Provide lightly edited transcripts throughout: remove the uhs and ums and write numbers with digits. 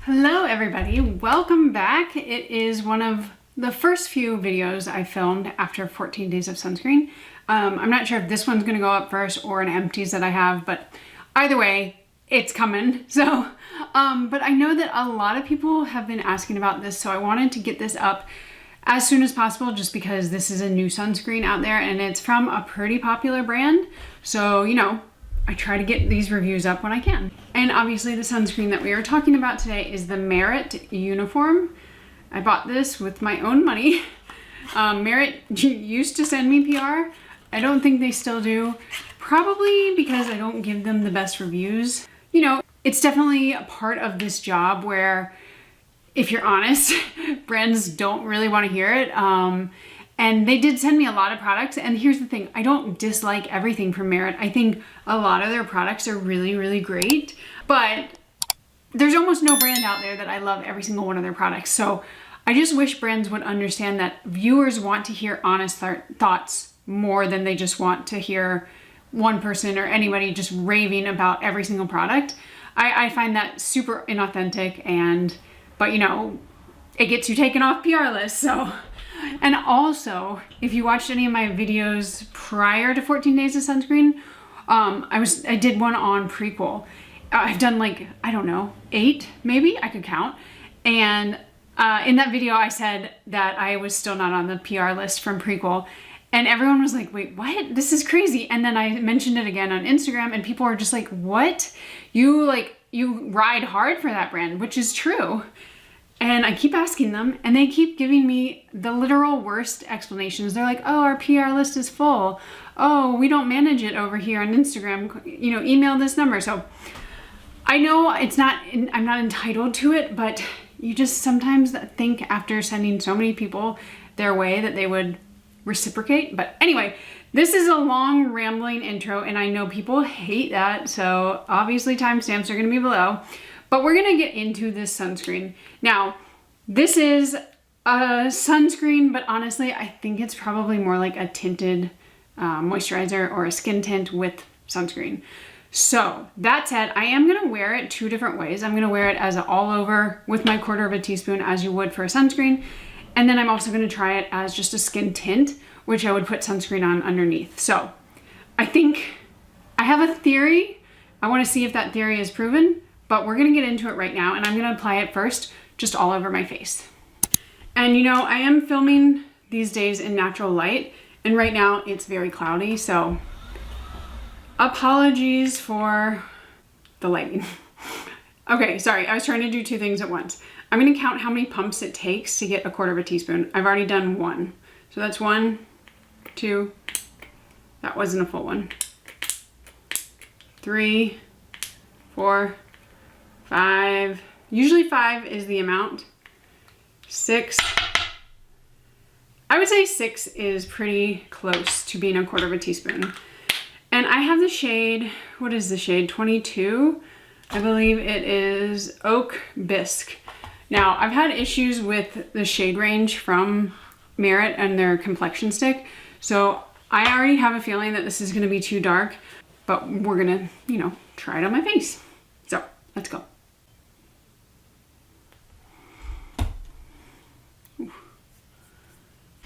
Hello everybody, welcome back. It is one of the first few videos I filmed after 14 days of sunscreen. I'm not sure if this one's gonna go up first or an empties that I have, but either way, it's coming. So, but I know that a lot of people have been asking about this, so I wanted to get this up as soon as possible just because this is a new sunscreen out there and it's from a pretty popular brand. So, you know, I try to get these reviews up when I can. And obviously the sunscreen that we are talking about today is the Merit Uniform. I bought this with my own money. Merit used to send me PR. I don't think they still do. Probably because I don't give them the best reviews. You know, it's definitely a part of this job where, if you're honest, brands don't really want to hear it. And they did send me a lot of products. And here's the thing, I don't dislike everything from Merit. I think a lot of their products are really, really great. But there's almost no brand out there that I love every single one of their products. So I just wish brands would understand that viewers want to hear honest thoughts more than they just want to hear one person or anybody just raving about every single product. I find that super inauthentic, but you know, it gets you taken off PR lists, so. And also, if you watched any of my videos prior to 14 days of sunscreen, I did one on Prequel. I've done like, I don't know, 8 maybe, I could count. And in that video I said that I was still not on the PR list from Prequel. And everyone was like, wait, what? This is crazy. And then I mentioned it again on Instagram and people are just like, what? You ride hard for that brand, which is true. And I keep asking them and they keep giving me the literal worst explanations. They're like, oh, our PR list is full. Oh, we don't manage it over here on Instagram. You know, email this number. So I know I'm not entitled to it, but you just sometimes think after sending so many people their way that they would reciprocate. But anyway, this is a long rambling intro and I know people hate that. So obviously timestamps are going to be below. But we're gonna get into this sunscreen. Now, this is a sunscreen, but honestly, I think it's probably more like a tinted moisturizer or a skin tint with sunscreen. So that said, I am gonna wear it 2 different ways. I'm gonna wear it as an all over with my 1/4 teaspoon as you would for a sunscreen. And then I'm also gonna try it as just a skin tint, which I would put sunscreen on underneath. So I think I have a theory. I wanna see if that theory is proven. But we're gonna get into it right now and I'm gonna apply it first, just all over my face. And you know, I am filming these days in natural light and right now it's very cloudy, so apologies for the lighting. Okay, sorry, I was trying to do 2 things at once. I'm gonna count how many pumps it takes to get a 1/4 teaspoon. I've already done 1. So that's 1, 2, that wasn't a full one. 3, 4, 5, usually 5 is the amount. 6, I would say 6 is pretty close to being a 1/4 teaspoon. And I have the shade, what is the shade? 22, I believe it is Oak Bisque. Now, I've had issues with the shade range from Merit and their complexion stick. So I already have a feeling that this is gonna be too dark, but we're gonna, you know, try it on my face. So let's go.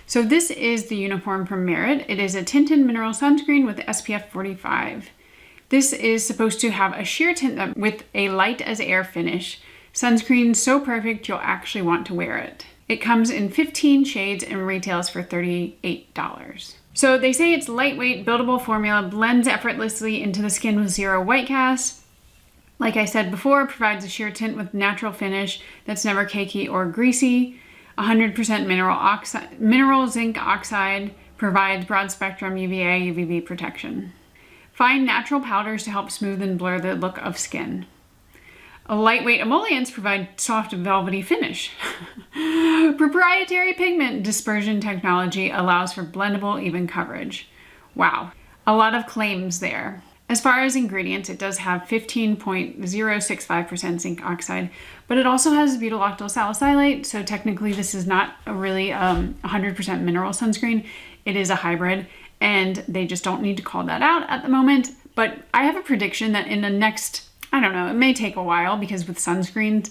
So this is the uniform from Merit. It is a tinted mineral sunscreen with SPF 45. This is supposed to have a sheer tint with a light as air finish. Sunscreen so perfect you'll actually want to wear it. It comes in 15 shades and retails for $38. So they say it's lightweight, buildable formula, blends effortlessly into the skin with 0 white cast. Like I said before, provides a sheer tint with natural finish that's never cakey or greasy. 100% mineral zinc oxide, provides broad spectrum UVA, UVB protection. Fine natural powders to help smooth and blur the look of skin. Lightweight emollients provide soft velvety finish. Proprietary pigment dispersion technology allows for blendable even coverage. Wow, a lot of claims there. As far as ingredients, it does have 15.065% zinc oxide, but it also has butyloctyl salicylate, so technically this is not a really 100% mineral sunscreen. It is a hybrid, and they just don't need to call that out at the moment. But I have a prediction that in the next I don't know, it may take a while because with sunscreens,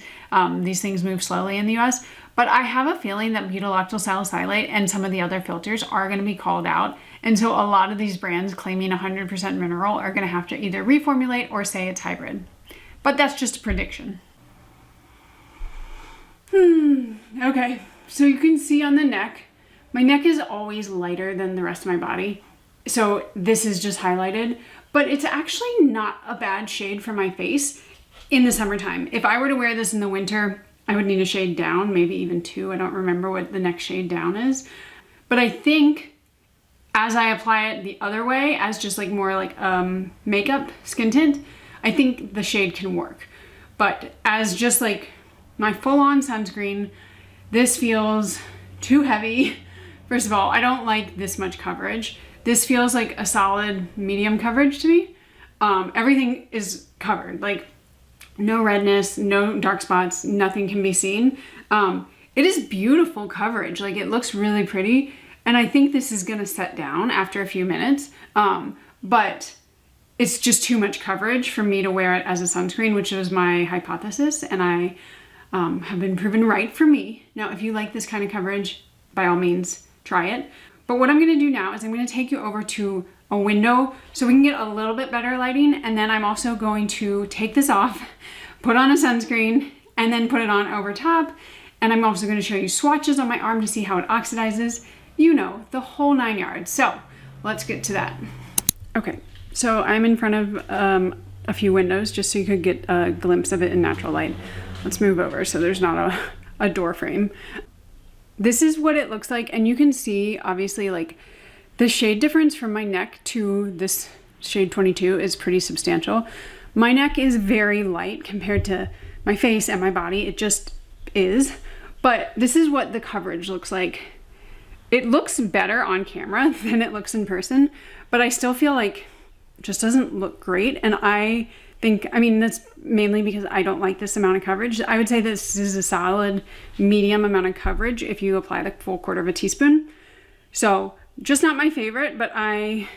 these things move slowly in the US, but I have a feeling that butyl salicylate and some of the other filters are going to be called out. And so a lot of these brands claiming 100% mineral are going to have to either reformulate or say it's hybrid. But that's just a prediction. Okay, so you can see on the neck, my neck is always lighter than the rest of my body. So this is just highlighted, but it's actually not a bad shade for my face in the summertime. If I were to wear this in the winter, I would need a shade down, maybe even 2. I don't remember what the next shade down is. But I think as I apply it the other way, as just like more like makeup skin tint, I think the shade can work. But as just like my full-on sunscreen, this feels too heavy. First of all, I don't like this much coverage. This feels like a solid medium coverage to me. Everything is covered, like no redness, no dark spots, nothing can be seen. It is beautiful coverage, like it looks really pretty. And I think this is gonna set down after a few minutes, but it's just too much coverage for me to wear it as a sunscreen, which was my hypothesis. And I have been proven right for me. Now, if you like this kind of coverage, by all means, try it. But what I'm gonna do now is I'm gonna take you over to a window so we can get a little bit better lighting. And then I'm also going to take this off, put on a sunscreen, and then put it on over top. And I'm also gonna show you swatches on my arm to see how it oxidizes. You know, the whole 9 yards. So let's get to that. Okay, so I'm in front of a few windows just so you could get a glimpse of it in natural light. Let's move over so there's not a door frame. This is what it looks like, and you can see obviously like the shade difference from my neck to this shade 22 is pretty substantial. My neck is very light compared to my face and my body. It just is. But this is what the coverage looks like. It looks better on camera than it looks in person, but I still feel like it just doesn't look great. And I think, I mean, that's mainly because I don't like this amount of coverage. I would say this is a solid medium amount of coverage if you apply the full 1/4 teaspoon. So just not my favorite, but I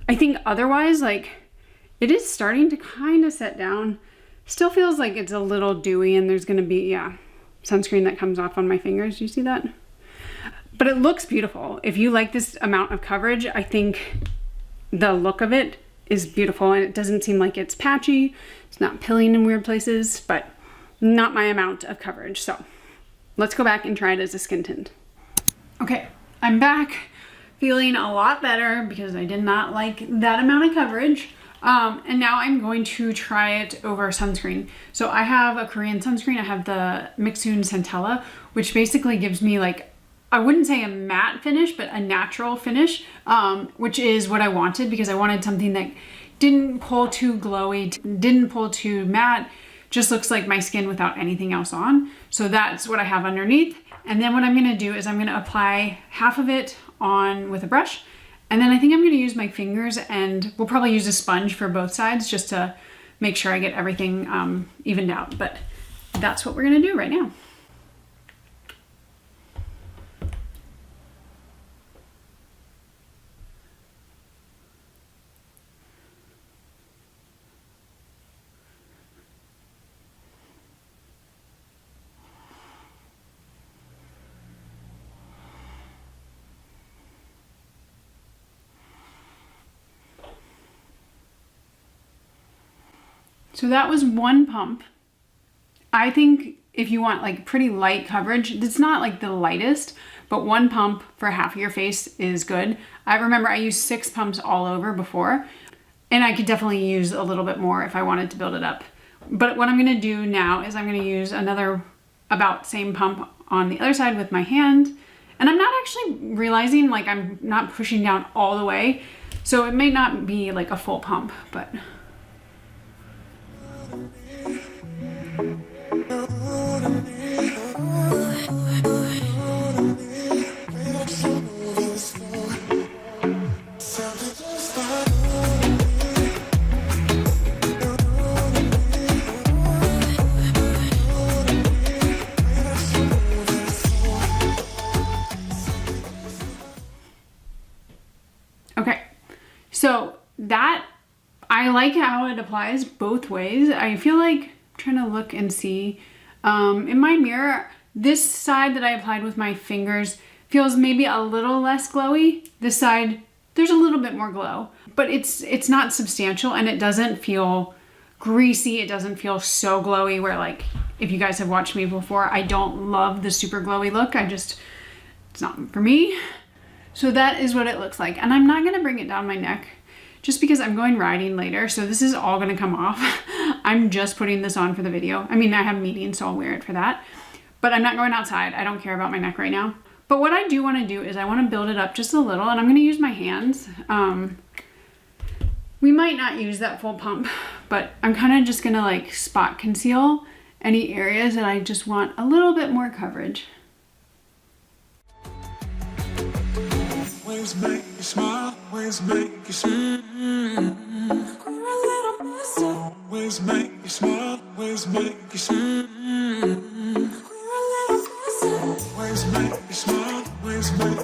think otherwise, like it is starting to kind of set down. Still feels like it's a little dewy and there's gonna be, sunscreen that comes off on my fingers. Do you see that? But it looks beautiful. If you like this amount of coverage, I think the look of it is beautiful, and it doesn't seem like it's patchy. It's not pilling in weird places, but not my amount of coverage. So let's go back and try it as a skin tint. Okay, I'm back feeling a lot better because I did not like that amount of coverage. And now I'm going to try it over sunscreen. So I have a Korean sunscreen. I have the Mixun Centella, which basically gives me like, I wouldn't say a matte finish, but a natural finish, which is what I wanted because I wanted something that didn't pull too glowy, didn't pull too matte, just looks like my skin without anything else on. So that's what I have underneath. And then what I'm gonna do is I'm gonna apply half of it on with a brush. And then I think I'm gonna use my fingers, and we'll probably use a sponge for both sides just to make sure I get everything evened out. But that's what we're gonna do right now. So that was one pump. I think if you want like pretty light coverage, it's not like the lightest, but one pump for half of your face is good. I remember I used 6 pumps all over before, and I could definitely use a little bit more if I wanted to build it up. But what I'm gonna do now is I'm gonna use another about same pump on the other side with my hand. And I'm not actually realizing like I'm not pushing down all the way. So it may not be like a full pump, but. Okay, so that I like how it applies both ways. I feel like, I'm trying to look and see, in my mirror, this side that I applied with my fingers feels maybe a little less glowy. This side, there's a little bit more glow, but it's not substantial and it doesn't feel greasy. It doesn't feel so glowy where, like, if you guys have watched me before, I don't love the super glowy look. it's not for me. So that is what it looks like. And I'm not gonna bring it down my neck just because I'm going riding later. So this is all gonna come off. I'm just putting this on for the video. I mean, I have meetings, so I'll wear it for that, but I'm not going outside. I don't care about my neck right now. But what I do wanna do is I wanna build it up just a little, and I'm gonna use my hands. We might not use that full pump, but I'm kind of just gonna like spot conceal any areas that I just want a little bit more coverage. Ways make you smile, ways make you smile. Ways make you smile, ways make you smile. Ways make you smile, ways make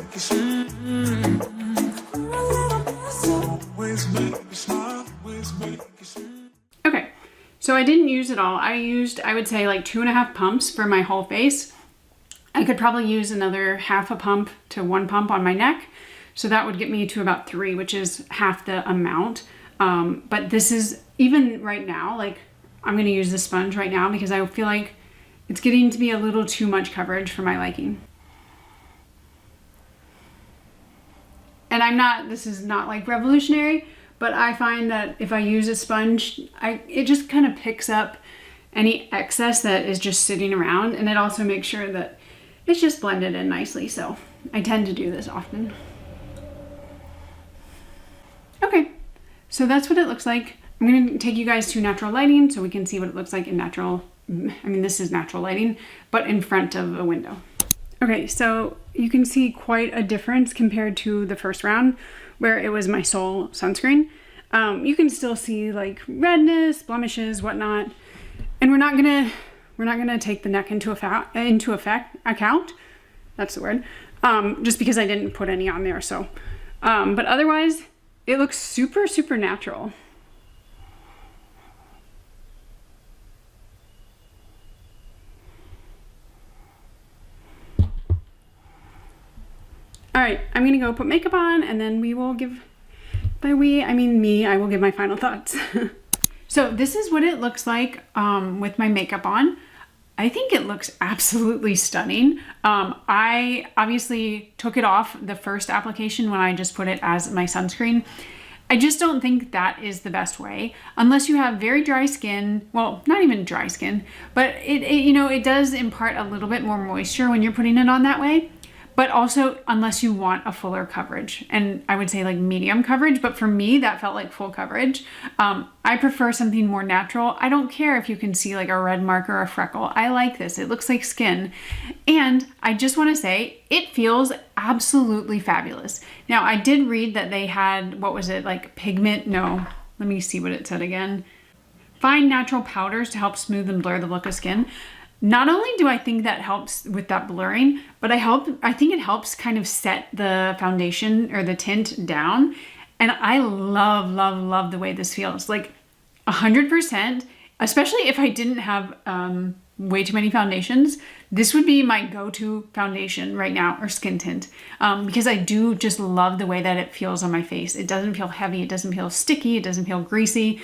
you smile. Okay, so I didn't use it all. I used, I would say, like 2.5 pumps for my whole face. I could probably use another half a pump to 1 pump on my neck. So that would get me to about 3, which is half the amount. But this is, even right now, like, I'm gonna use the sponge right now because I feel like it's getting to be a little too much coverage for my liking. And this is not like revolutionary, but I find that if I use a sponge, it just kind of picks up any excess that is just sitting around, and it also makes sure that it's just blended in nicely. So I tend to do this often. Okay, so that's what it looks like. I'm gonna take you guys to natural lighting so we can see what it looks like in natural, I mean, this is natural lighting, but in front of a window. Okay, so you can see quite a difference compared to the first round where it was my sole sunscreen. You can still see like redness, blemishes, whatnot. And we're not gonna take the neck into account. That's the word. Just because I didn't put any on there. So, but otherwise it looks super, super natural. All right, I'm gonna go put makeup on and then we will give, by we, I mean me, I will give my final thoughts. So this is what it looks like with my makeup on. I think it looks absolutely stunning. I obviously took it off the first application when I just put it as my sunscreen. I just don't think that is the best way unless you have very dry skin. Well, not even dry skin, but it does impart a little bit more moisture when you're putting it on that way. But also unless you want a fuller coverage, and I would say like medium coverage, but for me that felt like full coverage. I prefer something more natural. I don't care if you can see like a red mark or a freckle. I like this, it looks like skin. And I just wanna say, it feels absolutely fabulous. Now I did read that they had, what was it, like pigment, no, let me see what it said again. Fine natural powders to help smooth and blur the look of skin. Not only do I think that helps with that blurring, but I think it helps kind of set the foundation or the tint down. And I love, love, love the way this feels. Like 100%, especially if I didn't have way too many foundations, this would be my go-to foundation right now, or skin tint, because I do just love the way that it feels on my face. It doesn't feel heavy, it doesn't feel sticky, it doesn't feel greasy,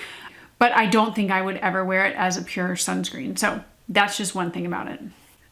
but I don't think I would ever wear it as a pure sunscreen. So that's just one thing about it.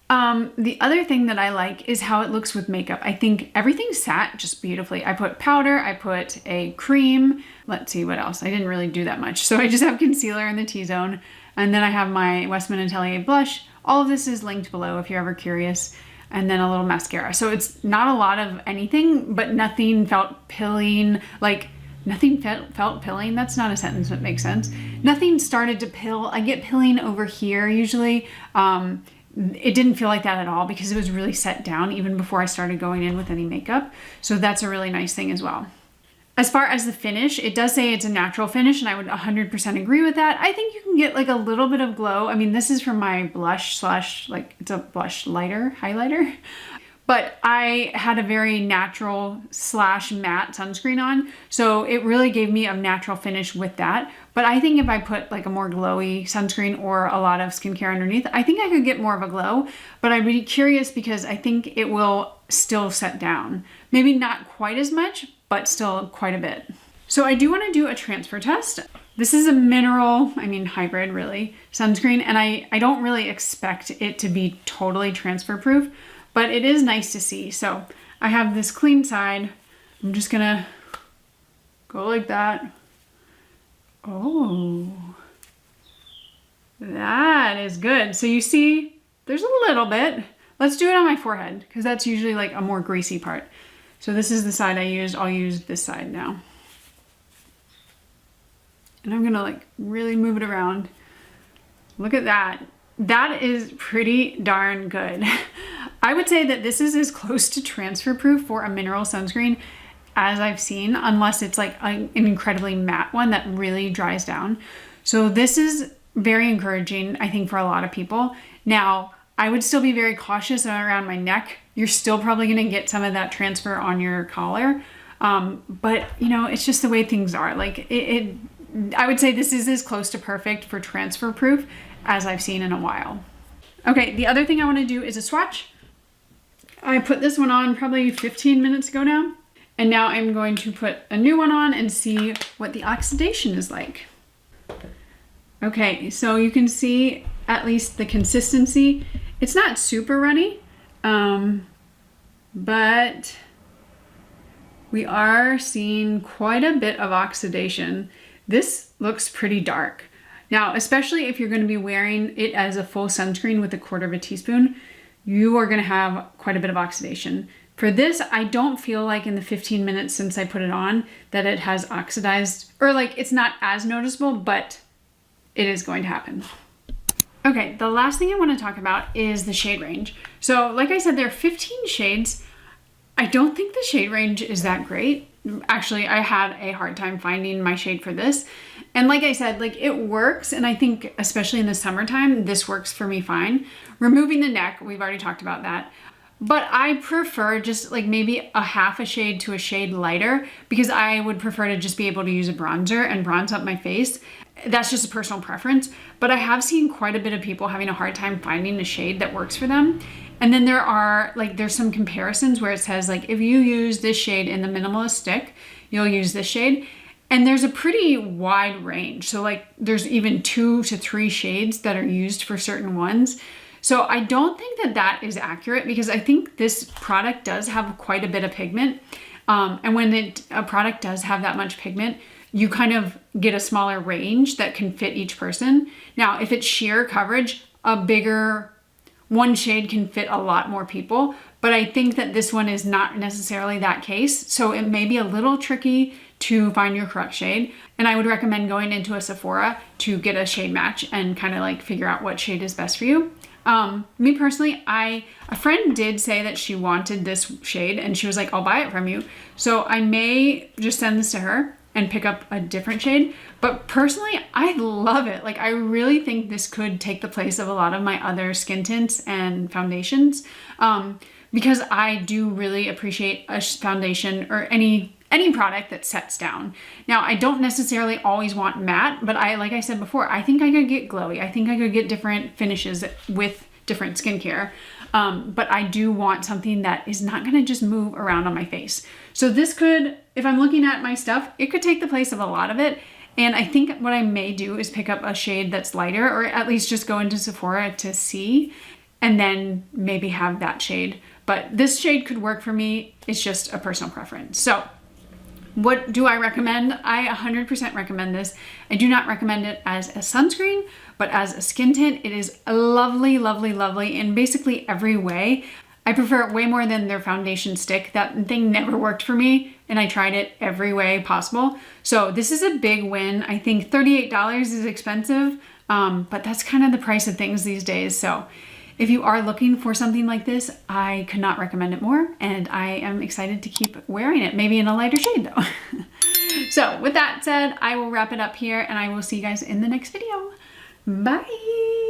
The other thing that I like is how it looks with makeup. I think everything sat just beautifully. I put powder, I put a cream. Let's see what else. I didn't really do that much. So I just have concealer in the T-zone. And then I have my Westman Atelier blush. All of this is linked below if you're ever curious. And then a little mascara. So it's not a lot of anything, but nothing felt pilling. Like nothing felt pilling. That's not a sentence that makes sense. Nothing started to pill. I get pilling over here usually. It didn't feel like that at all because it was really set down even before I started going in with any makeup. So that's a really nice thing as well. As far as the finish, it does say it's a natural finish and I would 100% agree with that. I think you can get like a little bit of glow. I mean, this is from my blush slash, like it's a blush highlighter. but I had a very natural slash matte sunscreen on, so it really gave me a natural finish with that. But I think if I put like a more glowy sunscreen or a lot of skincare underneath, I think I could get more of a glow, but I'd be curious because I think it will still set down. Maybe not quite as much, but still quite a bit. So I do want to do a transfer test. This is a mineral, hybrid really, sunscreen, and I don't really expect it to be totally transfer proof, but it is nice to see. So I have this clean side. I'm just gonna go like that. Oh, that is good. So you see, there's a little bit. Let's do it on my forehead because that's usually like a more greasy part. So this is the side I used. I'll use this side now. And I'm gonna like really move it around. Look at that. That is pretty darn good. I would say that this is as close to transfer proof for a mineral sunscreen as I've seen, unless it's like an incredibly matte one that really dries down. So this is very encouraging, I think, for a lot of people. Now, I would still be very cautious around my neck. You're still probably gonna get some of that transfer on your collar. But you know, it's just the way things are. Like I would say this is as close to perfect for transfer proof as I've seen in a while. Okay, the other thing I want to do is a swatch. I put this one on probably 15 minutes ago now. And now I'm going to put a new one on and see what the oxidation is like. Okay, so you can see at least the consistency. It's not super runny, but we are seeing quite a bit of oxidation. This looks pretty dark. Now, especially if you're going to be wearing it as a full sunscreen with 1/4 teaspoon, you are going to have quite a bit of oxidation. For this, I don't feel like in the 15 minutes since I put it on that it has oxidized, or like it's not as noticeable, but it is going to happen. Okay, the last thing I want to talk about is the shade range. So like I said, there are 15 shades. I don't think the shade range is that great. Actually, I had a hard time finding my shade for this. And like I said, like it works. And I think especially in the summertime, this works for me fine. Removing the neck, we've already talked about that. But I prefer just like maybe a half a shade to a shade lighter because I would prefer to just be able to use a bronzer and bronze up my face. That's just a personal preference. But I have seen quite a bit of people having a hard time finding a shade that works for them. And then there's some comparisons where it says like, if you use this shade in the Minimalist stick, you'll use this shade. And there's a pretty wide range. So like there's even 2 to 3 shades that are used for certain ones. So I don't think that that is accurate because I think this product does have quite a bit of pigment. And when a product does have that much pigment, you kind of get a smaller range that can fit each person. Now, if it's sheer coverage, a bigger one shade can fit a lot more people, but I think that this one is not necessarily that case. So it may be a little tricky to find your correct shade. And I would recommend going into a Sephora to get a shade match and kind of like figure out what shade is best for you. Me personally, a friend did say that she wanted this shade and she was like, I'll buy it from you. So I may just send this to her and pick up a different shade. But personally, I love it. Like, I really think this could take the place of a lot of my other skin tints and foundations, because I do really appreciate a foundation or any product that sets down. Now, I don't necessarily always want matte, but like I said before, I think I could get glowy. I think I could get different finishes with different skincare. But I do want something that is not gonna just move around on my face. So this could, if I'm looking at my stuff, it could take the place of a lot of it. And I think what I may do is pick up a shade that's lighter, or at least just go into Sephora to see, and then maybe have that shade. But this shade could work for me. It's just a personal preference. So what do I recommend? I 100% recommend this. I do not recommend it as a sunscreen, but as a skin tint. It is lovely, lovely, lovely in basically every way. I prefer it way more than their foundation stick. That thing never worked for me, and I tried it every way possible. So this is a big win. I think $38 is expensive, but that's kind of the price of things these days. So if you are looking for something like this, I could not recommend it more, and I am excited to keep wearing it, maybe in a lighter shade though. So with that said, I will wrap it up here, and I will see you guys in the next video. Bye.